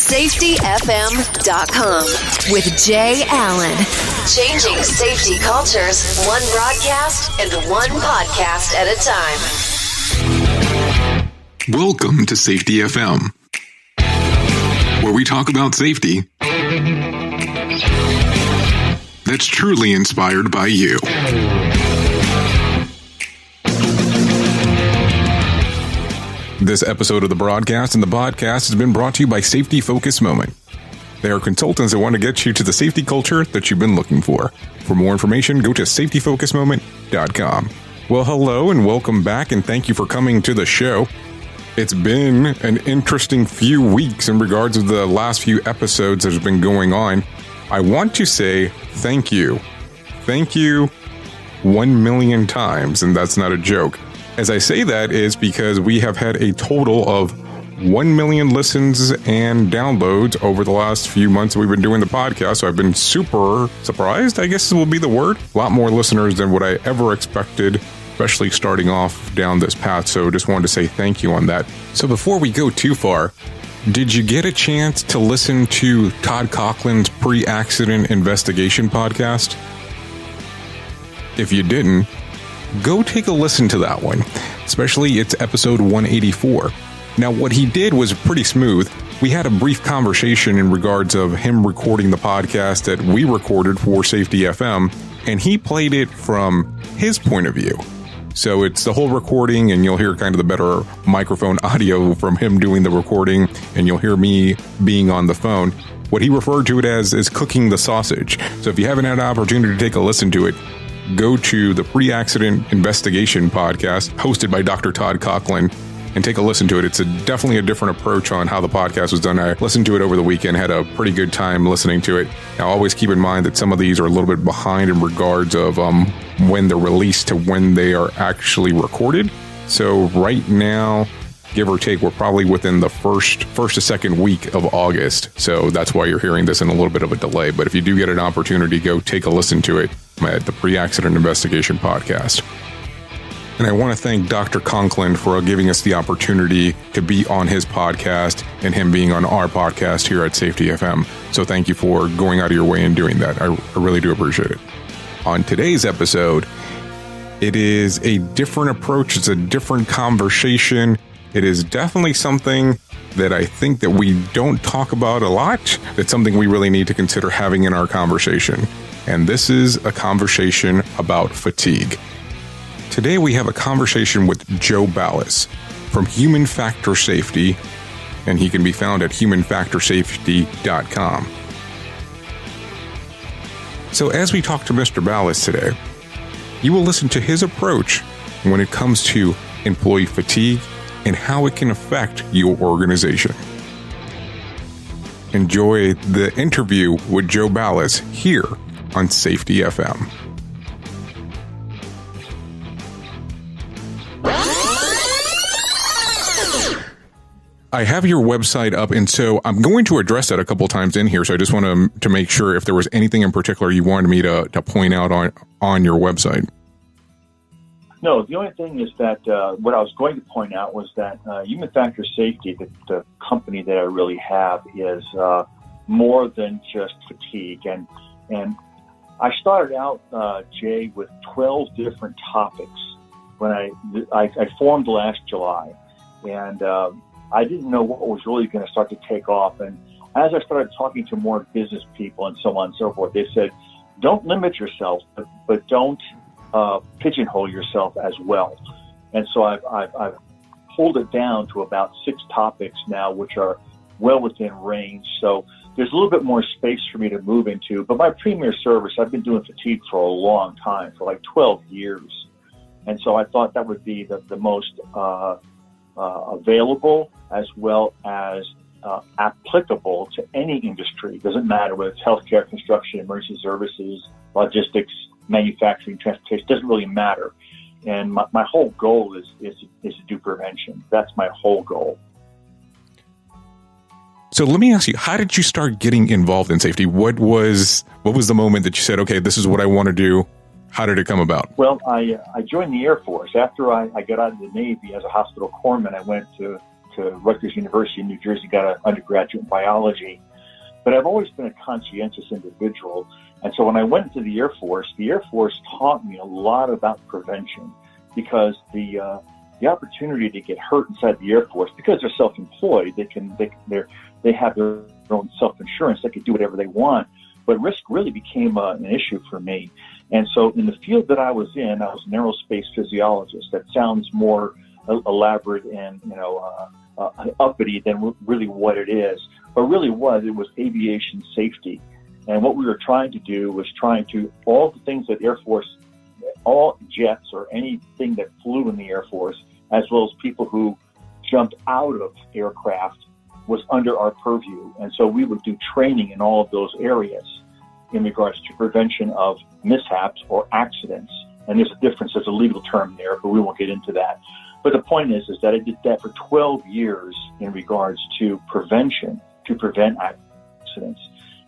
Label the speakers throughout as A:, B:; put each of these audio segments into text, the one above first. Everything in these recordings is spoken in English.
A: safetyfm.com with Jay Allen. Changing safety cultures, one broadcast and one podcast at a time.
B: Welcome to Safety FM, where we talk about safety that's truly inspired by you. This episode of the broadcast and the podcast has been brought to you by Safety Focus Moment. They are consultants that want to get you to the safety culture that you've been looking for. For more information, go to safetyfocusmoment.com. Well, hello and welcome back, and thank you for coming to the show. It's been an interesting few weeks in regards to the last few episodes that have been going on. I want to say thank you. Thank you 1 million times, and that's not a joke. As I say that is because we have had a total of 1 million listens and downloads over the last few months that we've been doing the podcast. So I've been super surprised, I guess will be the word. A lot more listeners than what I ever expected, especially starting off down this path. So just wanted to say thank you on that. So before we go too far, did you get a chance to listen to Todd Coughlin's pre-accident investigation podcast? If you didn't, go take a listen to that one, especially it's episode 184. Now, what he did was pretty smooth. We had a brief conversation in regards of him recording the podcast that we recorded for Safety FM, and he played it from his point of view. So it's the whole recording, and you'll hear kind of the better microphone audio from him doing the recording, and you'll hear me being on the phone. What he referred to it as is cooking the sausage. So if you haven't had an opportunity to take a listen to it, go to the Pre-Accident Investigation podcast hosted by Dr. Todd Coughlin and take a listen to it. It's definitely a different approach on how the podcast was done. I listened to it over the weekend, had a pretty good time listening to it. Now, always keep in mind that some of these are a little bit behind in regards of when they're released to when they are actually recorded. So right now, give or take, we're probably within the first to second week of August. So that's why you're hearing this in a little bit of a delay. But if you do get an opportunity, go take a listen to it at the Pre-Accident Investigation podcast. And I want to thank Dr. Conklin for giving us the opportunity to be on his podcast and him being on our podcast here at Safety FM. So thank you for going out of your way and doing that. I really do appreciate it. On today's episode, it is a different approach. It's a different conversation. It is definitely something that I think that we don't talk about a lot. It's something we really need to consider having in our conversation. And this is a conversation about fatigue. Today we have a conversation with Joe Balas from Human Factor Safety, and he can be found at humanfactorssafety-com. So as we talk to Mr. Balas today, you will listen to his approach when it comes to employee fatigue and how it can affect your organization. Enjoy the interview with Joe Balas here on Safety FM. I have your website up, and so I'm going to address that a couple times in here. So I just want to make sure if there was anything in particular you wanted me to point out on your website.
C: No, the only thing is that what I was going to point out was that Human Factor Safety, the company that I really have, is more than just fatigue. And I started out, Jay, with 12 different topics when I formed last July. And I didn't know what was really going to start to take off. And as I started talking to more business people and so on and so forth, they said, don't limit yourself, but don't pigeonhole yourself as well. And so I've pulled it down to about 6 topics now, which are well within range. So there's a little bit more space for me to move into. But my premier service, I've been doing fatigue for a long time, for like 12 years. And so I thought that would be the most available as well as applicable to any industry. It doesn't matter whether it's healthcare, construction, emergency services, logistics, manufacturing, transportation. It doesn't really matter. And my whole goal is to do prevention. That's my whole goal.
B: So let me ask you, how did you start getting involved in safety? What was the moment that you said, okay, this is what I want to do? How did it come about?
C: Well, I joined the Air Force. After I got out of the Navy as a hospital corpsman, I went to to Rutgers University in New Jersey, got an undergraduate in biology. But I've always been a conscientious individual. And so when I went into the Air Force taught me a lot about prevention, because the opportunity to get hurt inside the Air Force, because they're self-employed, they have their own self-insurance, they can do whatever they want. But risk really became an issue for me. And so in the field that I was in, I was an aerospace physiologist. That sounds more elaborate and, uppity than really what it is. But really it was aviation safety. And what we were trying to do was all the things that Air Force, all jets or anything that flew in the Air Force, as well as people who jumped out of aircraft, was under our purview. And so we would do training in all of those areas in regards to prevention of mishaps or accidents. And there's a difference, there's a legal term there, but we won't get into that. But the point is that I did that for 12 years in regards to prevention, to prevent accidents.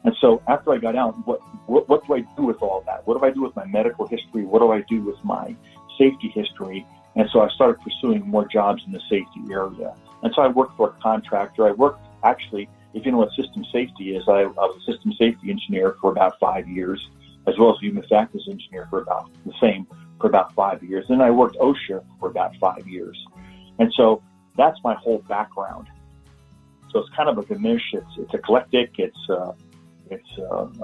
C: And so after I got out, what do I do with all that? What do I do with my medical history? What do I do with my safety history? And so I started pursuing more jobs in the safety area. And so I worked for a contractor. I worked, actually, if you know what system safety is, I was a system safety engineer for about 5 years, as well as a human factors engineer for about 5 years. Then I worked OSHA for about 5 years. And so that's my whole background. So it's kind of a gemisch. It's eclectic. It's a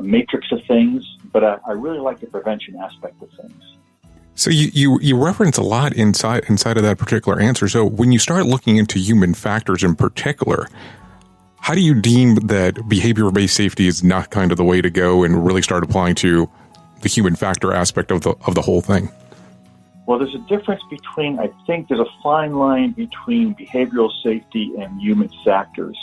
C: matrix of things, but I really like the prevention aspect of things.
B: So you reference a lot inside of that particular answer. So when you start looking into human factors in particular, how do you deem that behavior-based safety is not kind of the way to go and really start applying to the human factor aspect of the whole thing?
C: Well, there's a difference between, I think there's a fine line between behavioral safety and human factors.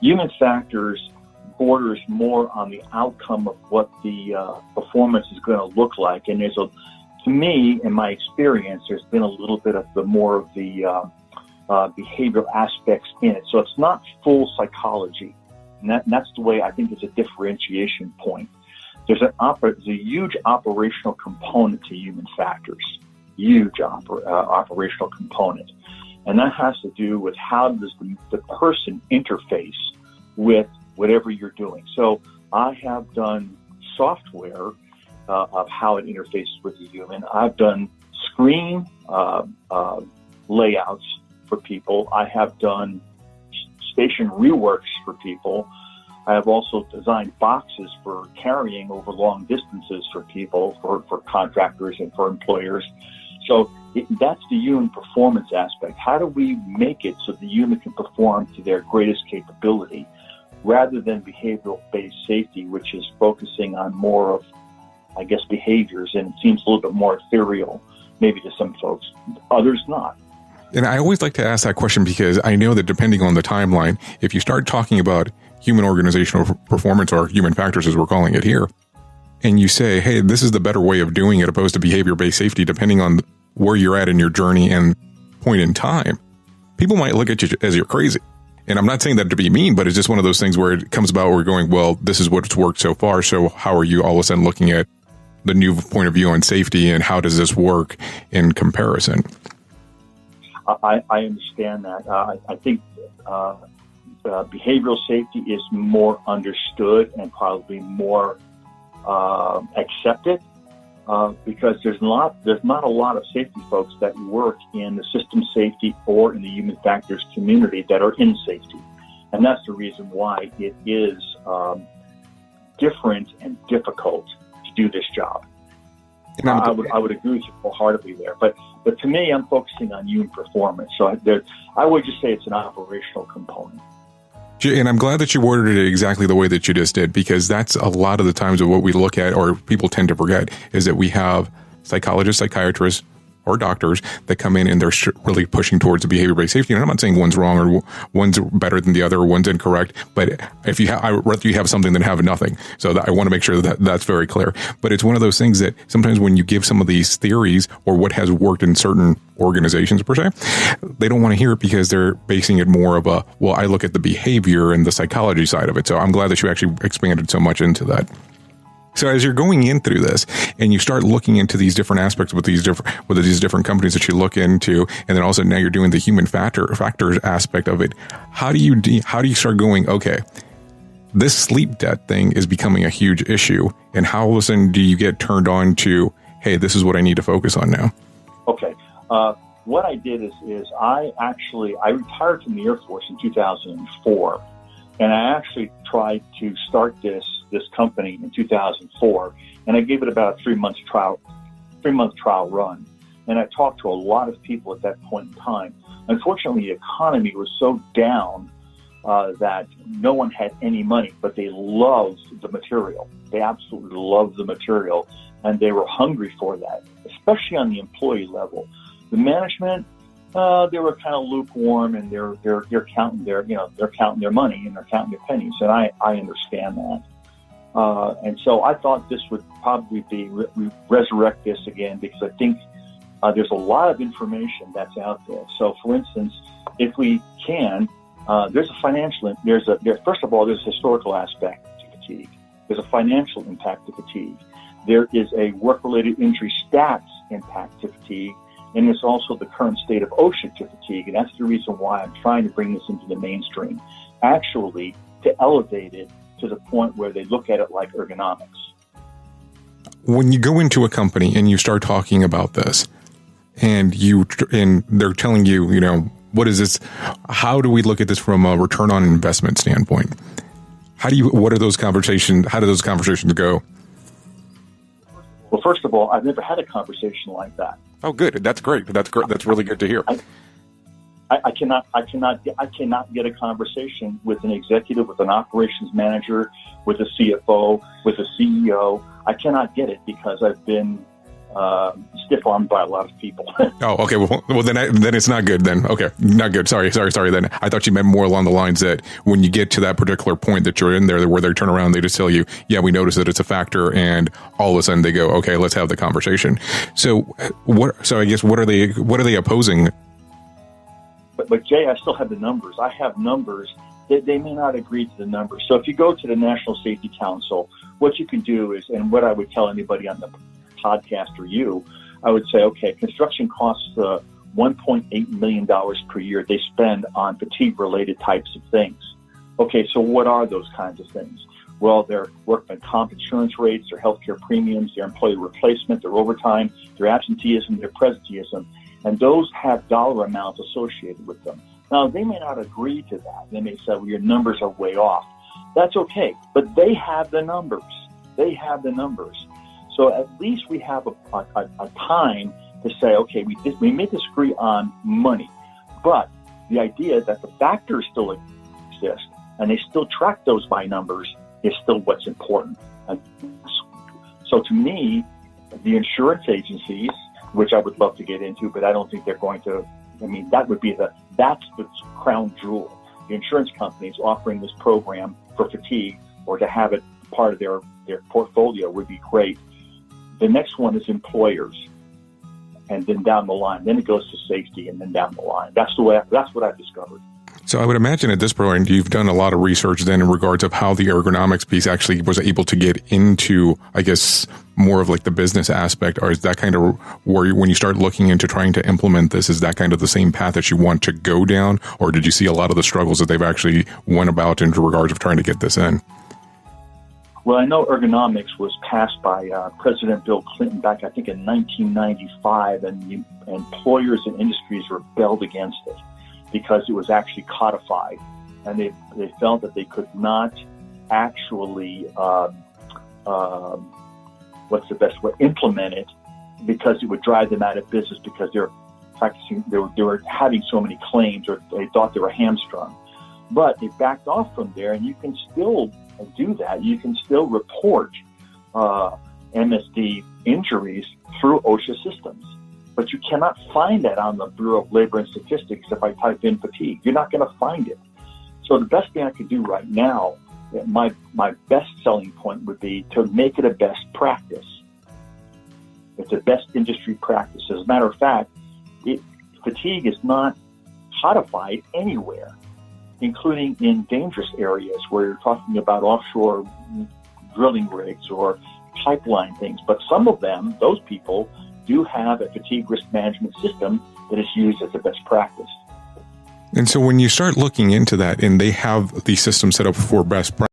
C: Human factors borders more on the outcome of what the performance is going to look like. And to me, in my experience, there's been a little bit of the behavioral aspects in it. So it's not full psychology. And that's the way I think it's a differentiation point. There's a huge operational component to human factors, huge operational component. And that has to do with how does the person interface with whatever you're doing. So I have done software of how it interfaces with the human. I've done screen layouts for people. I have done station reworks for people. I have also designed boxes for carrying over long distances for people, for contractors and for employers. So that's the human performance aspect. How do we make it so the human can perform to their greatest capability, rather than behavioral-based safety, which is focusing on more of, I guess, behaviors, and it seems a little bit more ethereal, maybe to some folks, others not.
B: And I always like to ask that question because I know that depending on the timeline, if you start talking about human organizational performance, or human factors as we're calling it here, and you say, hey, this is the better way of doing it opposed to behavior-based safety, depending on where you're at in your journey and point in time, people might look at you as you're crazy. And I'm not saying that to be mean, but it's just one of those things where it comes about where we're going, well, this is what's worked so far. So how are you all of a sudden looking at the new point of view on safety, and how does this work in comparison?
C: I understand that. I think behavioral safety is more understood and probably more accepted because there's not a lot of safety folks that work in the system safety or in the human factors community that are in safety. And that's the reason why it is different and difficult to do this job. I would agree with you wholeheartedly there. But to me, I'm focusing on human performance. So I would just say it's an operational component.
B: And I'm glad that you worded it exactly the way that you just did, because that's a lot of the times of what we look at, or people tend to forget, is that we have psychologists, psychiatrists, or doctors that come in and they're really pushing towards the behavior-based safety. And I'm not saying one's wrong or one's better than the other or one's incorrect, but if I'd rather you have something than have nothing. So I want to make sure that that's very clear. But it's one of those things that sometimes when you give some of these theories or what has worked in certain organizations per se, they don't want to hear it because they're basing it more of I look at the behavior and the psychology side of it. So I'm glad that you actually expanded so much into that. So as you're going in through this and you start looking into these different aspects with these different companies that you look into, and then also now you're doing the human factors aspect of it, how do you start going, okay, this sleep debt thing is becoming a huge issue, and how all of a sudden do you get turned on to, hey, this is what I need to focus on now?
C: Okay. What I did is I retired from the Air Force in 2004, and I actually tried to start this company in 2004, and I gave it about a 3-month trial run. And I talked to a lot of people at that point in time. Unfortunately, the economy was so down that no one had any money, but they loved the material. They absolutely loved the material, and they were hungry for that, especially on the employee level. The management, they were kind of lukewarm, and they're counting their money and they're counting their pennies, and I understand that. And so I thought this would probably be resurrect this again, because I think there's a lot of information that's out there. So, for instance, if we can, there's first of all, there's a historical aspect to fatigue. There's a financial impact to fatigue. There is a work-related injury stats impact to fatigue. And there's also the current state of OSHA to fatigue. And that's the reason why I'm trying to bring this into the mainstream, actually to elevate it to the point where they look at it like ergonomics.
B: When you go into a company and you start talking about this, and they're telling you, what is this? How do we look at this from a return on investment standpoint? How do those conversations go?
C: Well, first of all, I've never had a conversation like that.
B: Oh, good. That's great. That's great. That's really good to hear.
C: I cannot get a conversation with an executive, with an operations manager, with a CFO, with a CEO. I cannot get it because I've been stiff-armed by a lot of people.
B: Oh, okay. Well, then it's not good. Then okay, not good. Sorry. Then I thought you meant more along the lines that when you get to that particular point that you're in there, where they turn around, they just tell you, yeah, we notice that it's a factor, and all of a sudden they go, okay, let's have the conversation. So I guess what are they opposing?
C: But Jay, I still have the numbers. I have numbers. They may not agree to the numbers. So if you go to the National Safety Council, what you can do is, and what I would tell anybody on the podcast or you, I would say, okay, construction costs $1.8 million per year they spend on fatigue-related types of things. Okay, so what are those kinds of things? Well, their workman comp insurance rates, their healthcare premiums, their employee replacement, their overtime, their absenteeism, their presenteeism, and those have dollar amounts associated with them. Now, they may not agree to that. They may say, well, your numbers are way off. That's okay, but they have the numbers. They have the numbers. So at least we have a time to say, okay, we may disagree on money, but the idea that the factors still exist and they still track those by numbers is still what's important. And so to me, the insurance agencies, which I would love to get into, but I don't think they're going to, that's the crown jewel. The insurance companies offering this program for fatigue or to have it part of their portfolio would be great. The next one is employers, and then down the line. Then it goes to safety, and then down the line. That's what I've discovered.
B: So I would imagine at this point you've done a lot of research then in regards of how the ergonomics piece actually was able to get into, I guess, more of like the business aspect, or is that kind of where when you start looking into trying to implement this, is that kind of the same path that you want to go down, or did you see a lot of the struggles that they've actually went about in regards of trying to get this in?
C: Well, I know ergonomics was passed by President Bill Clinton back, I think, in 1995, and the employers and industries rebelled against it because it was actually codified, and they felt that they could not actually, implement it because it would drive them out of business because they were having so many claims, or they thought they were hamstrung. But they backed off from there, and you can still do that. You can still report MSD injuries through OSHA systems, but you cannot find that on the Bureau of Labor and Statistics. If I type in fatigue, you're not going to find it. So the best thing I could do right now, my best selling point would be to make it a best practice. It's a best industry practice. As a matter of fact, fatigue is not codified anywhere, including in dangerous areas where you're talking about offshore drilling rigs or pipeline things. But some of them, those people, do have a fatigue risk management system that is used as a best practice.
B: And so when you start looking into that and they have the system set up for best practice,